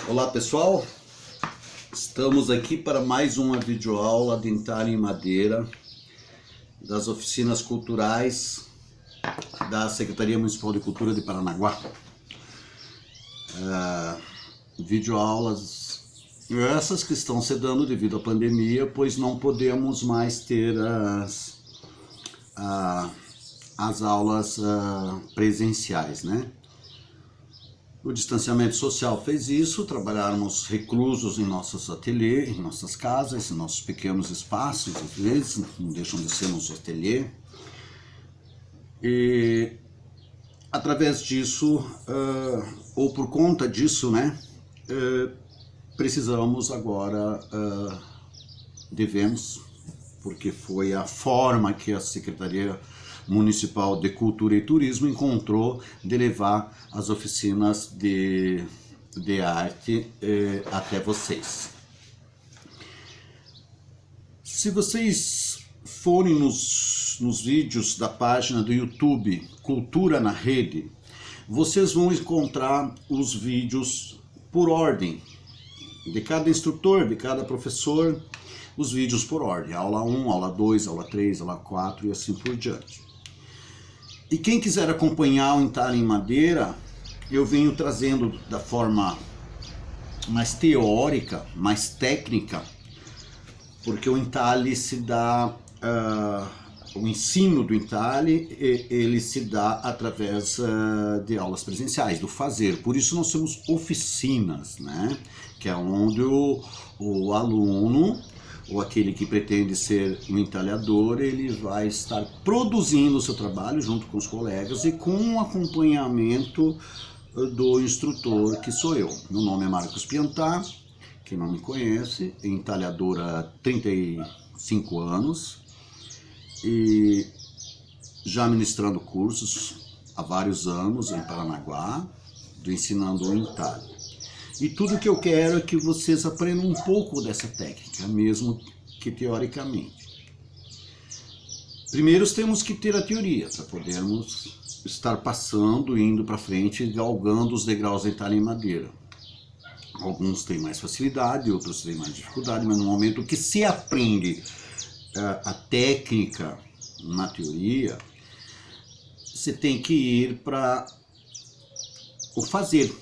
Olá pessoal, estamos aqui para mais uma videoaula de entalhe em madeira das oficinas culturais da Secretaria Municipal de Cultura de Paranaguá. Videoaulas essas que estão se dando devido à pandemia, pois não podemos mais ter as aulas presenciais, né? O distanciamento social fez isso, trabalharmos reclusos em nossos ateliês, em nossas casas, em nossos pequenos espaços, às vezes, não deixam de ser nos ateliês. E através disso, ou por conta disso, né, precisamos agora, devemos, porque foi a forma que a Secretaria Municipal de Cultura e Turismo encontrou de levar as oficinas de arte até vocês. Se vocês forem nos vídeos da página do YouTube Cultura na Rede, vocês vão encontrar os vídeos por ordem, de cada instrutor, de cada professor, os vídeos por ordem, aula 1, aula 2, aula 3, aula 4 e assim por diante. E quem quiser acompanhar o entalhe em madeira, eu venho trazendo da forma mais teórica, mais técnica, porque o entalhe se dá, o ensino do entalhe, ele se dá através de aulas presenciais, do fazer. Por isso nós temos oficinas, né? Que é onde o aluno, ou aquele que pretende ser um entalhador, ele vai estar produzindo o seu trabalho junto com os colegas e com o acompanhamento do instrutor, que sou eu. Meu nome é Marcos Piantá, quem não me conhece, entalhador há 35 anos e já ministrando cursos há vários anos em Paranaguá, ensinando o entalhe. E tudo que eu quero é que vocês aprendam um pouco dessa técnica, mesmo que teoricamente. Primeiro temos que ter a teoria, para podermos estar passando, indo para frente, galgando os degraus da entalhe em madeira. Alguns têm mais facilidade, outros têm mais dificuldade, mas no momento que se aprende a técnica na teoria, você tem que ir para o fazer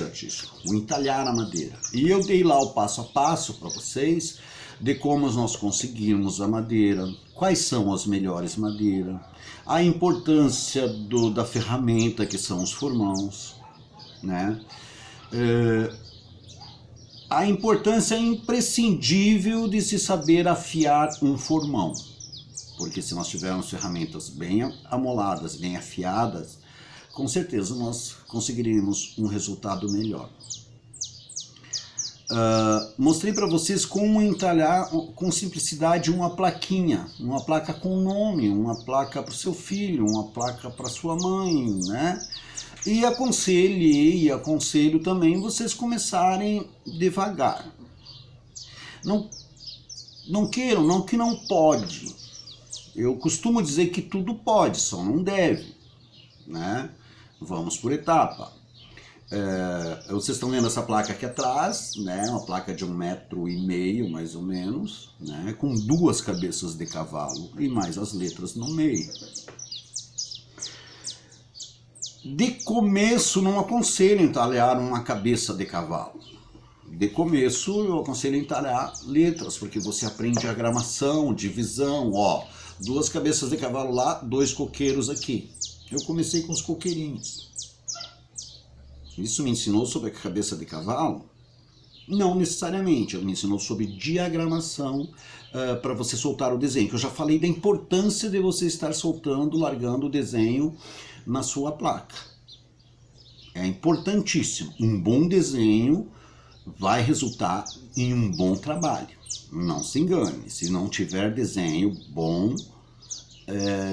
artístico, o entalhar a madeira. E eu dei lá o passo a passo para vocês de como nós conseguimos a madeira, quais são as melhores madeiras, a importância da ferramenta que são os formões, né? A importância imprescindível de se saber afiar um formão, porque se nós tivermos ferramentas bem amoladas, bem afiadas, com certeza nós conseguiríamos um resultado melhor. Mostrei para vocês como entalhar com simplicidade uma plaquinha, uma placa com nome, uma placa para o seu filho, uma placa para sua mãe, né? E aconselho também vocês começarem devagar. Não queiram, não que não pode. Eu costumo dizer que tudo pode, só não deve, né? Vamos por etapa. Vocês estão vendo essa placa aqui atrás, né? Uma placa de 1,5 metro, mais ou menos, né? Com 2 cabeças de cavalo e mais as letras no meio. De começo, não aconselho entalhar uma cabeça de cavalo. De começo, eu aconselho entalhar letras, porque você aprende a gramação, divisão, ó. 2 cabeças de cavalo lá, 2 coqueiros aqui. Eu comecei com os coqueirinhos. Isso me ensinou sobre a cabeça de cavalo? Não necessariamente, me ensinou sobre diagramação para você soltar o desenho. Que eu já falei da importância de você estar soltando, largando o desenho na sua placa. É importantíssimo. Um bom desenho vai resultar em um bom trabalho. Não se engane, se não tiver desenho bom,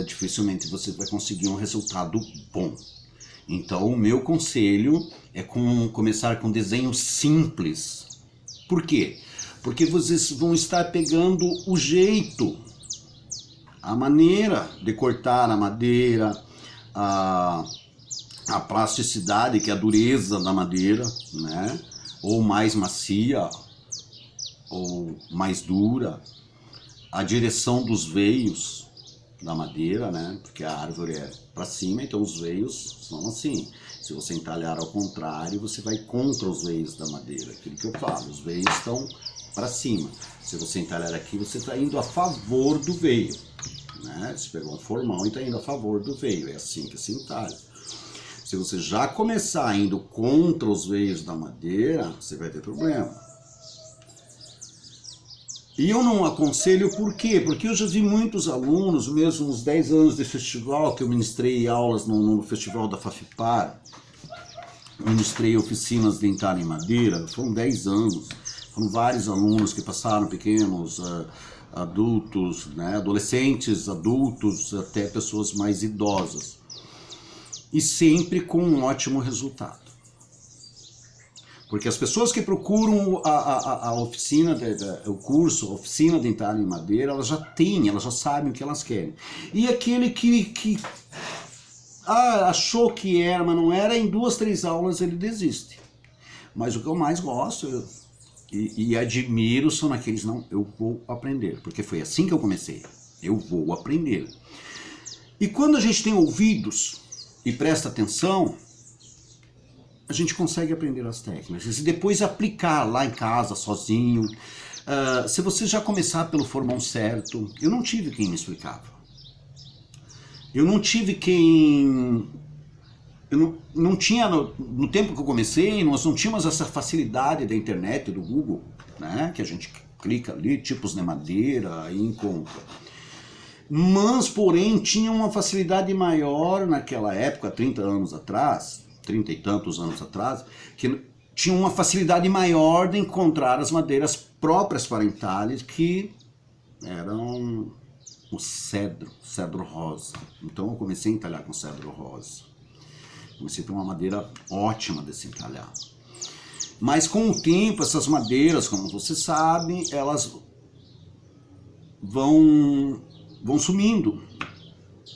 dificilmente você vai conseguir um resultado bom. Então o meu conselho é começar com desenho simples. Por quê? Porque vocês vão estar pegando o jeito, a maneira de cortar a madeira, a plasticidade, que é a dureza da madeira, né? ou mais macia, ou mais dura, a direção dos veios da madeira, né? Porque a árvore é para cima, então os veios são assim. Se você entalhar ao contrário, você vai contra os veios da madeira. Aquilo que eu falo, os veios estão para cima. Se você entalhar aqui, você está indo a favor do veio, né? Você pegou um formão e está indo a favor do veio. É assim que se entalha. Se você já começar indo contra os veios da madeira, você vai ter problema. E eu não aconselho por quê? Porque eu já vi muitos alunos, mesmo uns 10 anos de festival, que eu ministrei aulas no festival da Fafipar, ministrei oficinas de entalhe em madeira, foram 10 anos, foram vários alunos que passaram, pequenos, adultos, né, adolescentes, adultos, até pessoas mais idosas. E sempre com um ótimo resultado. Porque as pessoas que procuram a oficina, o curso, a oficina de entalhe em madeira, elas já têm, elas já sabem o que elas querem. E aquele que achou que era, mas não era, em 2, 3 aulas ele desiste. Mas o que eu mais gosto e admiro são naqueles, não, eu vou aprender. Porque foi assim que eu comecei, eu vou aprender. E quando a gente tem ouvidos e presta atenção, a gente consegue aprender as técnicas e depois aplicar lá em casa, sozinho. Se você já começar pelo formão certo, eu não tive quem me explicava. Eu não tive quem... Eu não tinha, no tempo que eu comecei, nós não tínhamos essa facilidade da internet, do Google, né? Que a gente clica ali, tipos de madeira e encontra. Mas, porém, tinha uma facilidade maior naquela época, 30 anos atrás, 30 e tantos anos atrás, que tinha uma facilidade maior de encontrar as madeiras próprias para entalhes, que eram o cedro rosa. Então eu comecei a entalhar com cedro rosa. Comecei a ter uma madeira ótima de se entalhar. Mas com o tempo, essas madeiras, como você sabe, elas vão sumindo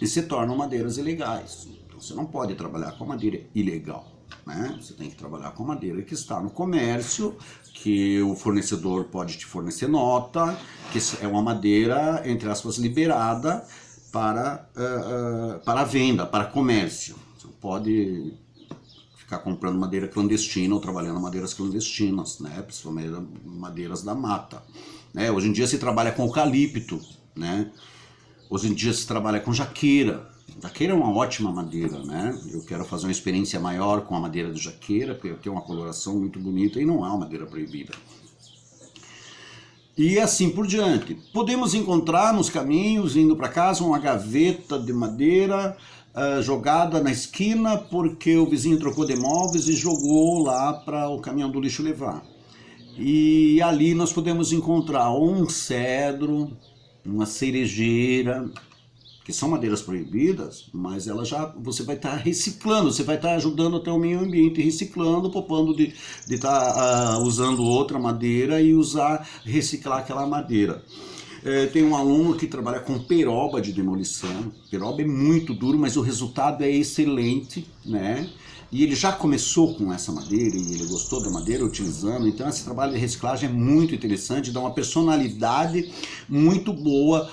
e se tornam madeiras ilegais. Você não pode trabalhar com madeira ilegal, né? Você tem que trabalhar com madeira que está no comércio, que o fornecedor pode te fornecer nota, que é uma madeira, entre aspas, liberada para venda, para comércio. Você não pode ficar comprando madeira clandestina ou trabalhando madeiras clandestinas, né? Principalmente madeiras da mata, né? Hoje em dia se trabalha com eucalipto, né? Hoje em dia se trabalha com jaqueira. Jaqueira é uma ótima madeira, né? Eu quero fazer uma experiência maior com a madeira de jaqueira, porque tem uma coloração muito bonita e não é uma madeira proibida. E assim por diante. Podemos encontrar nos caminhos, indo para casa, uma gaveta de madeira jogada na esquina, porque o vizinho trocou de móveis e jogou lá para o caminhão do lixo levar. E ali nós podemos encontrar um cedro, uma cerejeira, que são madeiras proibidas, mas ela você vai estar reciclando, você vai estar ajudando até o meio ambiente, reciclando, poupando de estar usando outra madeira e reciclar aquela madeira. Tem um aluno que trabalha com peroba de demolição. Peroba é muito duro, mas o resultado é excelente, né? E ele já começou com essa madeira e ele gostou da madeira utilizando. Então esse trabalho de reciclagem é muito interessante, dá uma personalidade muito boa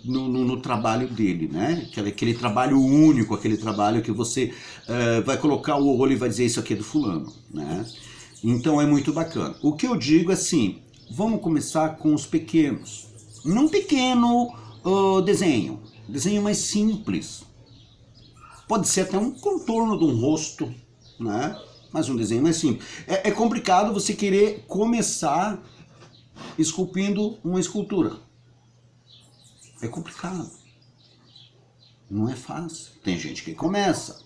no trabalho dele, né? Aquele trabalho único, aquele trabalho que você vai colocar o olho e vai dizer isso aqui é do fulano, né? Então é muito bacana. O que eu digo é assim, vamos começar com os pequenos. Num pequeno desenho mais simples. Pode ser até um contorno de um rosto, né? Mas um desenho mais simples. É complicado você querer começar esculpindo uma escultura. É complicado. Não é fácil. Tem gente que começa.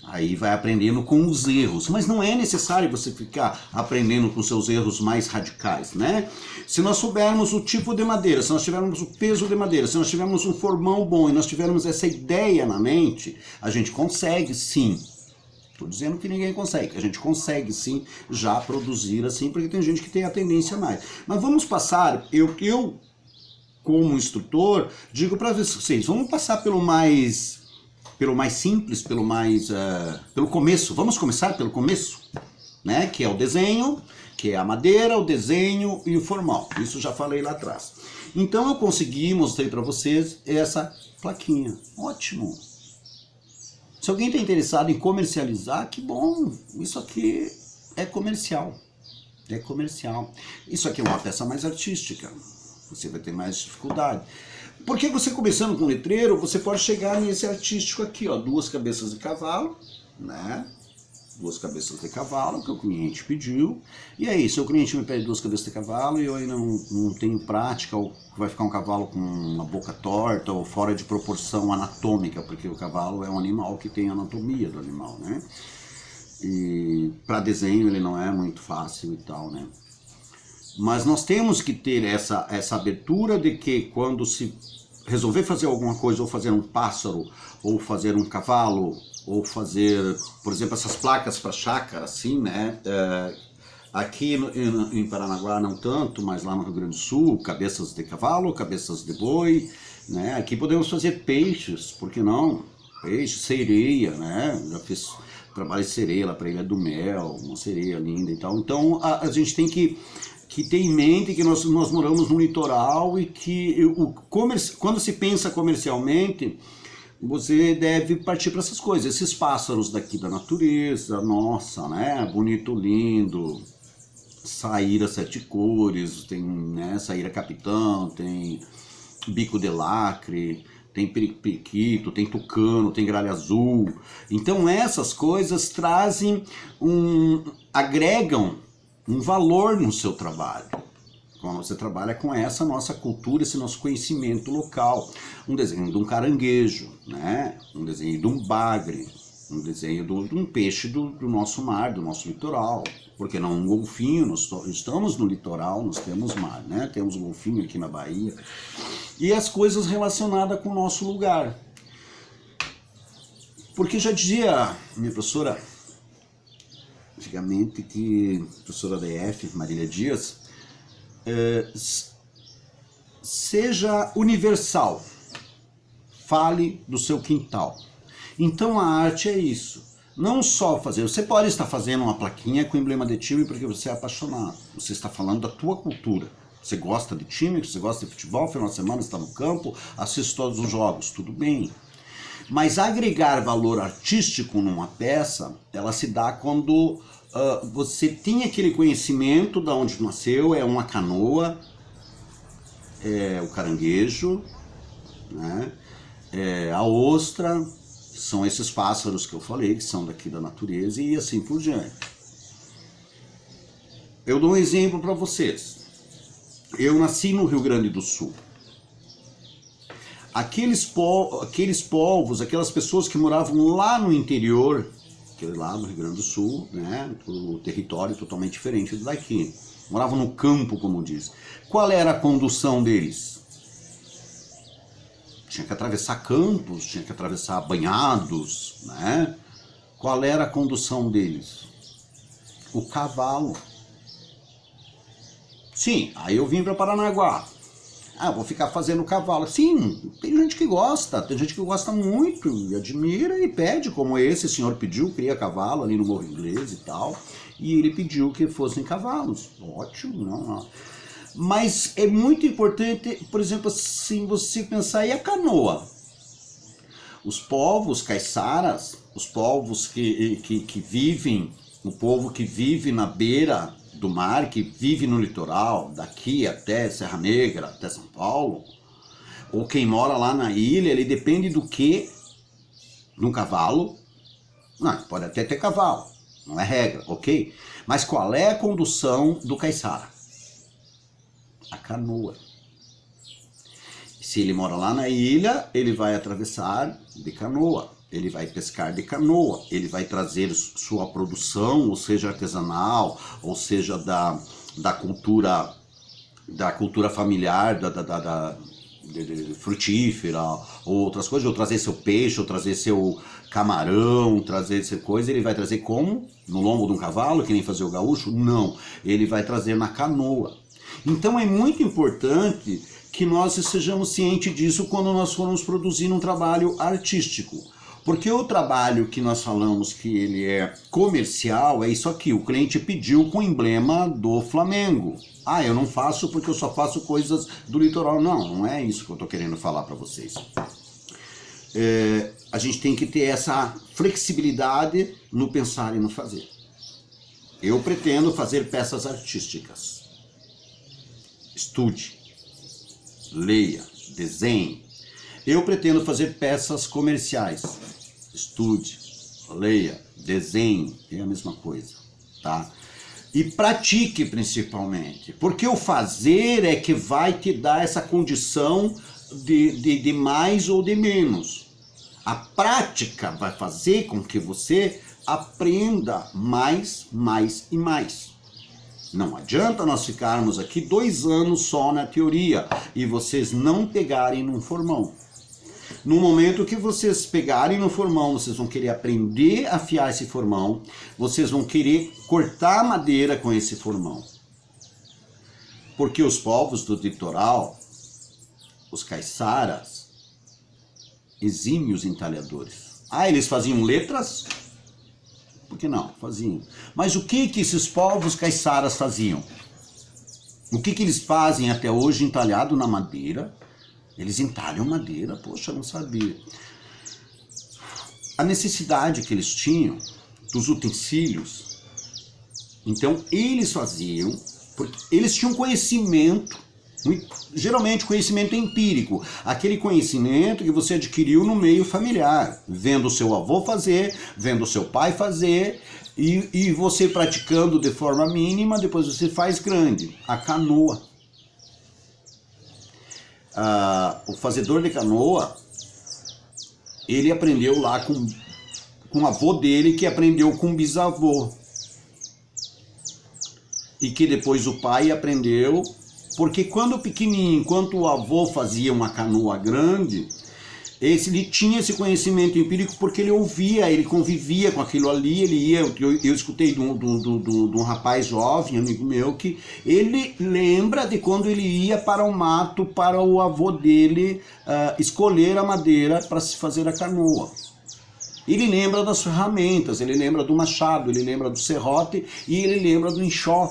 Aí vai aprendendo com os erros, mas não é necessário você ficar aprendendo com seus erros mais radicais, né? Se nós soubermos o tipo de madeira, se nós tivermos o peso de madeira, se nós tivermos um formão bom e nós tivermos essa ideia na mente, a gente consegue sim. Estou dizendo que ninguém consegue, a gente consegue sim já produzir assim, porque tem gente que tem a tendência mais. Mas vamos passar, eu como instrutor, digo para vocês, vamos passar pelo mais simples, pelo começo. Vamos começar pelo começo? né? Que é o desenho, que é a madeira, o desenho e o formal. Isso eu já falei lá atrás. Então eu consegui, mostrei para vocês essa plaquinha. Ótimo! Se alguém está interessado em comercializar, que bom! Isso aqui é comercial. É comercial. Isso aqui é uma peça mais artística. Você vai ter mais dificuldade. Porque você começando com letreiro, você pode chegar nesse artístico aqui, ó, 2 cabeças de cavalo, né? 2 cabeças de cavalo, que o cliente pediu. E aí, se o cliente me pede 2 cabeças de cavalo e eu ainda não tenho prática, ou vai ficar um cavalo com uma boca torta ou fora de proporção anatômica, porque o cavalo é um animal que tem a anatomia do animal, né? E para desenho ele não é muito fácil e tal, né? Mas nós temos que ter essa abertura de que quando se resolver fazer alguma coisa, ou fazer um pássaro, ou fazer um cavalo, ou fazer, por exemplo, essas placas para chácara, assim, né? Aqui em Paranaguá não tanto, mas lá no Rio Grande do Sul, cabeças de cavalo, cabeças de boi, né? Aqui podemos fazer peixes, por que não? Peixe, sereia, né? Já fiz trabalho de sereia lá para Ilha do Mel, uma sereia linda e tal. Então a gente tem que ter em mente que nós moramos no litoral e que quando se pensa comercialmente, você deve partir para essas coisas. Esses pássaros daqui da natureza, nossa, né? Bonito, lindo. Saíra 7 cores, tem, né? Saíra capitão, tem bico de lacre, tem periquito, tem tucano, tem gralha azul. Então essas coisas agregam um valor no seu trabalho. Quando você trabalha com essa nossa cultura, esse nosso conhecimento local. Um desenho de um caranguejo, né? Um desenho de um bagre, um desenho de um peixe do nosso mar, do nosso litoral. Porque não um golfinho, nós estamos no litoral, nós temos mar, né? Temos um golfinho aqui na Bahia. E as coisas relacionadas com o nosso lugar. Porque já dizia minha professora, antigamente, professora da EF, Marília Dias, seja universal, fale do seu quintal. Então a arte é isso. Não só fazer, você pode estar fazendo uma plaquinha com emblema de time porque você é apaixonado, você está falando da tua cultura. Você gosta de time, você gosta de futebol, final de semana está no campo, assiste todos os jogos, tudo bem. Mas agregar valor artístico numa peça, ela se dá quando você tem aquele conhecimento de onde nasceu, é uma canoa, é o caranguejo, né? É a ostra, são esses pássaros que eu falei, que são daqui da natureza e assim por diante. Eu dou um exemplo para vocês. Eu nasci no Rio Grande do Sul. Aqueles povos, aquelas pessoas que moravam lá no interior, lá no Rio Grande do Sul, né, o território totalmente diferente do daqui. Moravam no campo, como diz. Qual era a condução deles? Tinha que atravessar campos, tinha que atravessar banhados, né? Qual era a condução deles? O cavalo. Sim, aí eu vim para Paranaguá. Vou ficar fazendo cavalo. Sim, tem gente que gosta muito, e admira e pede, como esse senhor pediu, cria cavalo ali no Morro Inglês e tal, e ele pediu que fossem cavalos. Ótimo, não. Mas é muito importante, por exemplo, assim, você pensar, e a canoa? Os povos caiçaras, os povos que vivem, o povo que vive na beira do mar, que vive no litoral, daqui até Serra Negra, até São Paulo, ou quem mora lá na ilha, ele depende do quê? De um cavalo? Não, pode até ter cavalo, não é regra, ok? Mas qual é a condução do caiçara? A canoa. Se ele mora lá na ilha, ele vai atravessar de canoa, ele vai pescar de canoa, ele vai trazer sua produção, ou seja artesanal, ou seja da cultura familiar, frutífera, ou outras coisas, ou trazer seu peixe, ou trazer seu camarão, trazer essa coisa, ele vai trazer como? No lombo de um cavalo, que nem fazer o gaúcho? Não, ele vai trazer na canoa. Então é muito importante que nós sejamos cientes disso quando nós formos produzir um trabalho artístico. Porque o trabalho que nós falamos que ele é comercial é isso aqui, o cliente pediu com o emblema do Flamengo. Ah, eu não faço porque eu só faço coisas do litoral. Não, não é isso que eu estou querendo falar para vocês. A gente tem que ter essa flexibilidade no pensar e no fazer. Eu pretendo fazer peças artísticas. Estude, leia, desenhe. Eu pretendo fazer peças comerciais. Estude, leia, desenhe, é a mesma coisa, tá? E pratique principalmente, porque o fazer é que vai te dar essa condição de mais ou de menos. A prática vai fazer com que você aprenda mais, mais e mais. Não adianta nós ficarmos aqui 2 anos só na teoria e vocês não pegarem num formão. No momento que vocês pegarem no formão, vocês vão querer aprender a afiar esse formão, vocês vão querer cortar madeira com esse formão. Porque os povos do litoral, os caiçaras, exímios entalhadores. Ah, eles faziam letras? Por que não? Faziam. Mas o que esses povos caiçaras faziam? O que eles fazem até hoje entalhado na madeira? Eles entalham madeira, poxa, não sabia. A necessidade que eles tinham dos utensílios, então eles faziam, porque eles tinham conhecimento, geralmente conhecimento empírico, aquele conhecimento que você adquiriu no meio familiar, vendo o seu avô fazer, vendo o seu pai fazer, e você praticando de forma mínima, depois você faz grande. A canoa. O fazedor de canoa, ele aprendeu lá com o avô dele, que aprendeu com o bisavô. E que depois o pai aprendeu, porque quando pequenininho, enquanto o avô fazia uma canoa grande, ele tinha esse conhecimento empírico porque ele ouvia, ele convivia com aquilo ali, ele ia, eu escutei de um rapaz jovem, amigo meu, que ele lembra de quando ele ia para o mato, para o avô dele escolher a madeira para se fazer a canoa. Ele lembra das ferramentas, ele lembra do machado, ele lembra do serrote e ele lembra do enxó.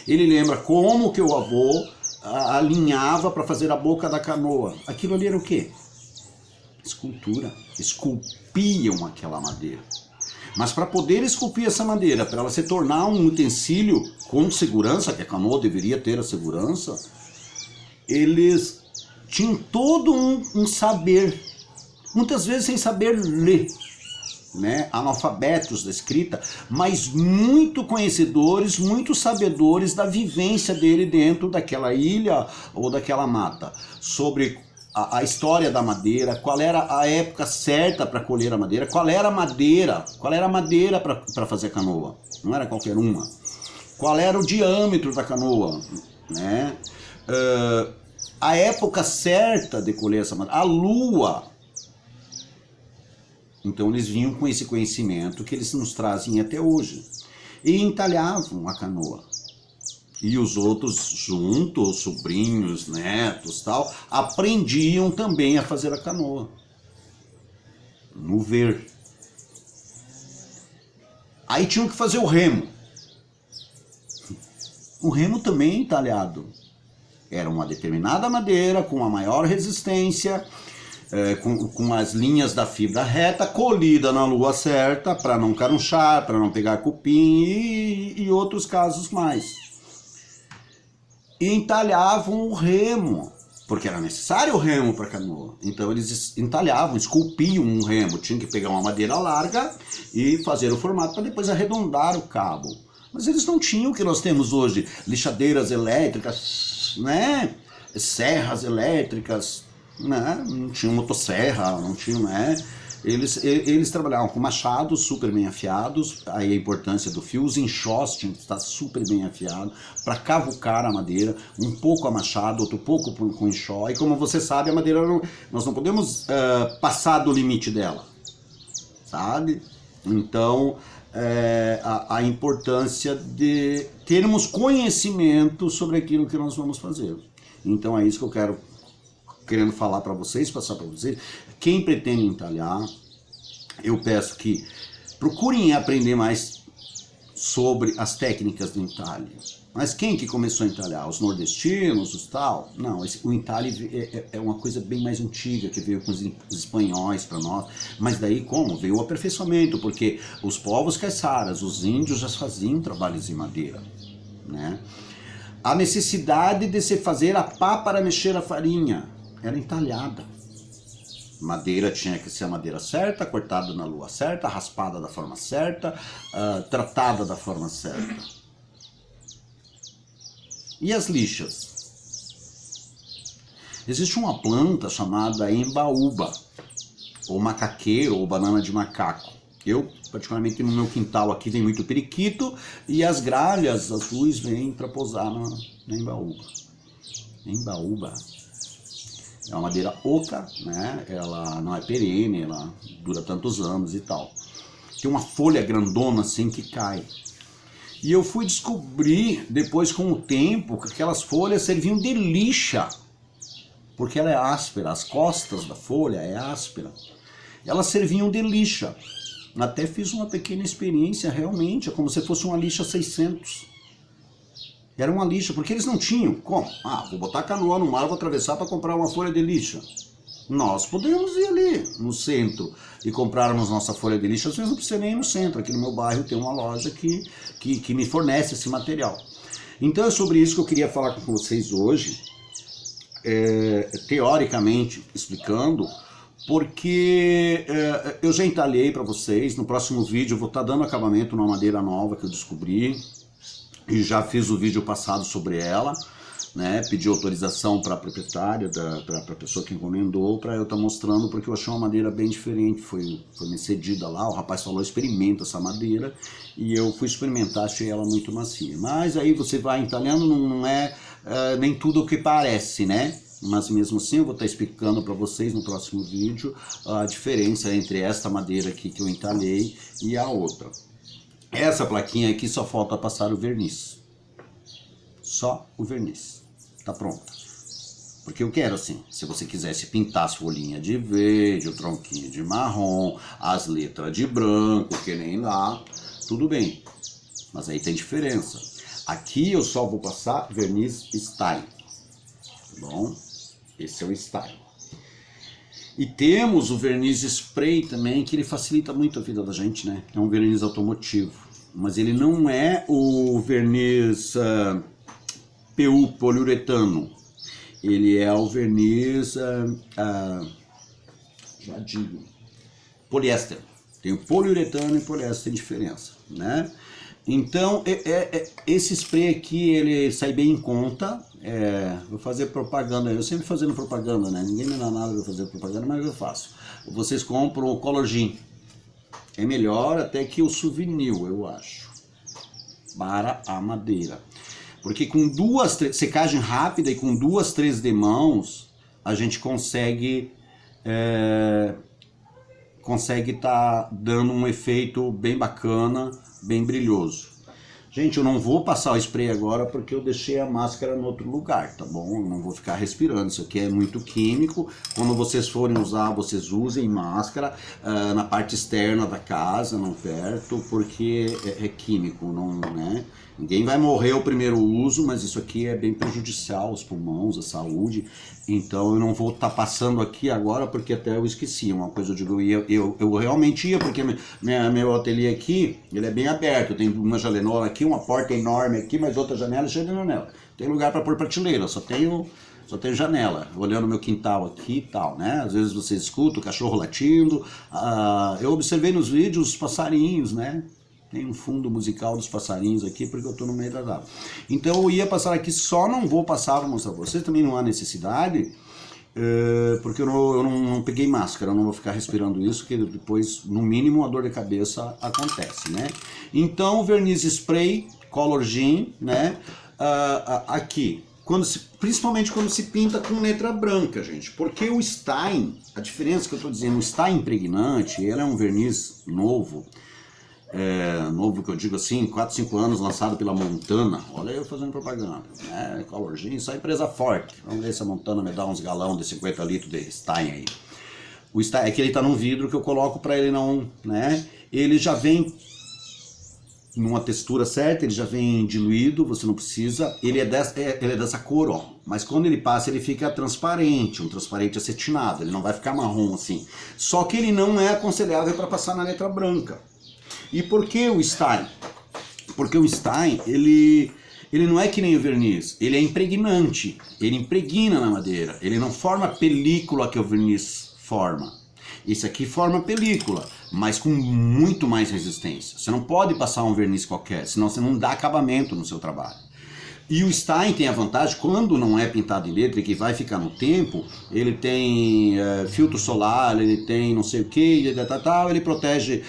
Ele lembra como que o avô alinhava para fazer a boca da canoa. Aquilo ali era o quê? Escultura. Esculpiam aquela madeira. Mas para poder esculpir essa madeira, para ela se tornar um utensílio com segurança, que a canoa deveria ter a segurança, eles tinham todo um saber, muitas vezes sem saber ler, né? Analfabetos da escrita, mas muito conhecedores, muito sabedores da vivência dele dentro daquela ilha ou daquela mata, sobre a história da madeira, qual era a época certa para colher a madeira, qual era a madeira para fazer a canoa, não era qualquer uma, qual era o diâmetro da canoa, né? A época certa de colher essa madeira, a lua. Então eles vinham com esse conhecimento que eles nos trazem até hoje e entalhavam a canoa. E os outros juntos, sobrinhos, netos, tal, aprendiam também a fazer a canoa. No ver. Aí tinham que fazer o remo. O remo também entalhado. Era uma determinada madeira, com uma maior resistência, com as linhas da fibra reta, colhida na lua certa, para não carunchar, para não pegar cupim e outros casos mais. E entalhavam o remo, porque era necessário o remo para a canoa. Então eles entalhavam, esculpiam um remo, tinham que pegar uma madeira larga e fazer o formato para depois arredondar o cabo. Mas eles não tinham o que nós temos hoje, lixadeiras elétricas, né? Serras elétricas, né? Não tinham motosserra, não tinham, né? Eles trabalhavam com machados super bem afiados, aí a importância do fio, os enxós tinham que estar super bem afiados para cavucar a madeira, um pouco a machado, outro pouco com enxó, e como você sabe, a madeira, nós não podemos passar do limite dela, sabe? Então, a importância de termos conhecimento sobre aquilo que nós vamos fazer. Então é isso que eu querendo falar para vocês, passar para vocês. Quem pretende entalhar, eu peço que procurem aprender mais sobre as técnicas do entalhe. Mas quem que começou a entalhar? Os nordestinos, os tal? Não, o entalhe é uma coisa bem mais antiga, que veio com os espanhóis para nós. Mas daí como? Veio o aperfeiçoamento, porque os povos caiçaras, os índios já faziam trabalhos em madeira, né? A necessidade de se fazer a pá para mexer a farinha era entalhada. Madeira tinha que ser a madeira certa, cortada na lua certa, raspada da forma certa, tratada da forma certa. E as lixas? Existe uma planta chamada embaúba, ou macaqueiro, ou banana de macaco. Eu, particularmente no meu quintal aqui, tem muito periquito, e as gralhas azuis vêm para pousar na embaúba. Embaúba é uma madeira oca, né? Ela não é perene, ela dura tantos anos e tal. Tem uma folha grandona assim que cai. E eu fui descobrir, depois com o tempo, que aquelas folhas serviam de lixa, porque ela é áspera, as costas da folha é áspera. Elas serviam de lixa. Até fiz uma pequena experiência, realmente, é como se fosse uma lixa 600. Era uma lixa, porque eles não tinham como. Vou botar a canoa no mar, vou atravessar para comprar uma folha de lixa. Nós podemos ir ali no centro e comprarmos nossa folha de lixa. Às vezes não precisa nem ir no centro. Aqui no meu bairro tem uma loja que me fornece esse material. Então é sobre isso que eu queria falar com vocês hoje, teoricamente explicando, porque eu já entalhei para vocês. No próximo vídeo eu vou estar dando acabamento numa madeira nova que eu descobri e já fiz o vídeo passado sobre ela. Né, pedi autorização para a proprietária, para a pessoa que encomendou, para eu estar mostrando, porque eu achei uma madeira bem diferente, foi me cedida lá, o rapaz falou, experimenta essa madeira, e eu fui experimentar, achei ela muito macia. Mas aí você vai entalhando, não é nem tudo o que parece, né? Mas mesmo assim eu vou estar explicando para vocês no próximo vídeo a diferença entre esta madeira aqui que eu entalhei e a outra. Essa plaquinha aqui só falta passar o verniz. Só o verniz. Tá pronto. Porque eu quero assim, se você quisesse pintar as folhinhas de verde, o tronquinho de marrom, as letras de branco, que nem lá, tudo bem. Mas aí tem diferença. Aqui eu só vou passar verniz Style. Tá bom? Esse é o Style. E temos o verniz spray também, que ele facilita muito a vida da gente, né? É um verniz automotivo. Mas ele não é o verniz PU, poliuretano. Ele é o verniz, já digo, poliéster. Tem o poliuretano e o poliéster, tem diferença, né? Então, esse spray aqui, ele sai bem em conta. Vou fazer propaganda, eu sempre fazendo propaganda, né? Ninguém me dá nada para fazer propaganda, mas eu faço. Vocês compram o Color Gin. É melhor até que o Souvenir, eu acho, para a madeira. Porque com secagem rápida e com 2, 3 demãos, a gente consegue tá dando um efeito bem bacana, bem brilhoso. Gente, eu não vou passar o spray agora porque eu deixei a máscara no outro lugar, tá bom? Eu não vou ficar respirando, isso aqui é muito químico. Quando vocês forem usar, vocês usem máscara na parte externa da casa, não perto, porque é químico, não, né? Ninguém vai morrer ao primeiro uso, mas isso aqui é bem prejudicial aos pulmões, à saúde. Então eu não vou estar passando aqui agora porque até eu esqueci. Uma coisa eu digo, eu realmente ia, porque meu ateliê aqui, ele é bem aberto. Tem uma janela aqui, uma porta enorme aqui, mas outra janela cheia de janela. Tem lugar para pôr prateleira, só tenho janela, olhando meu quintal aqui e tal, né? Às vezes você escuta o cachorro latindo. Eu observei nos vídeos os passarinhos, né? Tem um fundo musical dos passarinhos aqui, porque eu estou no meio da água. Então eu ia passar aqui, só não vou passar para mostrar para vocês, também não há necessidade, porque eu não peguei máscara, eu não vou ficar respirando isso, que depois, no mínimo, a dor de cabeça acontece, né? Então, verniz spray, Color Gin, né? Aqui, principalmente quando se pinta com letra branca, gente, porque o Stein, a diferença que eu estou dizendo, o Stein impregnante, ele é um verniz novo, novo que eu digo assim, 4, 5 anos, lançado pela Montana. Olha eu fazendo propaganda, né? Color Gin, só empresa forte. Vamos ver se a Montana me dá uns galão de 50 litros de Stein aí. É que ele está num vidro que eu coloco para ele não, né? Ele já vem numa textura certa, ele já vem diluído, você não precisa. Ele é dessa cor, ó. Mas quando ele passa, ele fica transparente, um transparente acetinado. Ele não vai ficar marrom assim. Só que ele não é aconselhável para passar na letra branca. E por que o Stein? Porque o Stein, ele não é que nem o verniz, ele é impregnante, ele impregna na madeira, ele não forma a película que o verniz forma. Esse aqui forma película, mas com muito mais resistência. Você não pode passar um verniz qualquer, senão você não dá acabamento no seu trabalho. E o Stein tem a vantagem, quando não é pintado em letra e que vai ficar no tempo, ele tem filtro solar, ele tem não sei o que, ele protege,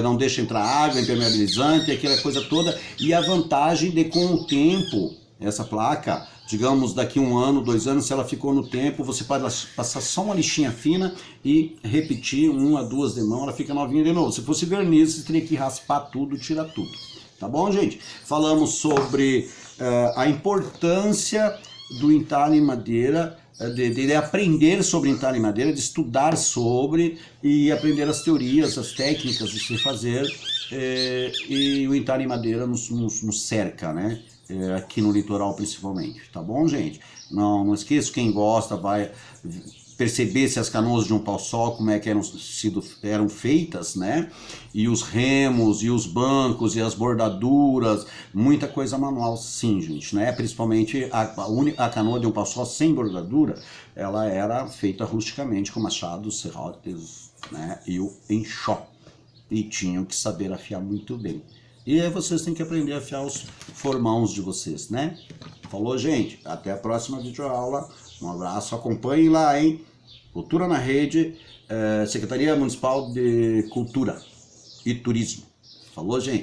não deixa entrar água, impermeabilizante, aquela coisa toda. E a vantagem de com o tempo, essa placa, digamos daqui 1 ano, 2 anos, se ela ficou no tempo, você pode passar só uma lixinha fina e repetir 1 a 2 de mão, ela fica novinha de novo. Se fosse verniz, você teria que raspar tudo, tirar tudo. Tá bom, gente? Falamos sobre a importância do entalhe em madeira, de aprender sobre entalhe em madeira, de estudar sobre e aprender as teorias, as técnicas de se fazer, e o entalhe em madeira nos cerca, né? Aqui no litoral principalmente, tá bom, gente? Não esqueça, quem gosta vai perceber se as canoas de um pau só, como é que eram feitas, né? E os remos, e os bancos, e as bordaduras, muita coisa manual, sim, gente, né? Principalmente a canoa de um pau só sem bordadura, ela era feita rusticamente com machados, serrotes, né? E o enxó. E tinham que saber afiar muito bem. E aí vocês têm que aprender a afiar os formãos de vocês, né? Falou, gente? Até a próxima videoaula. Um abraço, acompanhem lá, hein? Cultura na Rede, Secretaria Municipal de Cultura e Turismo. Falou, gente?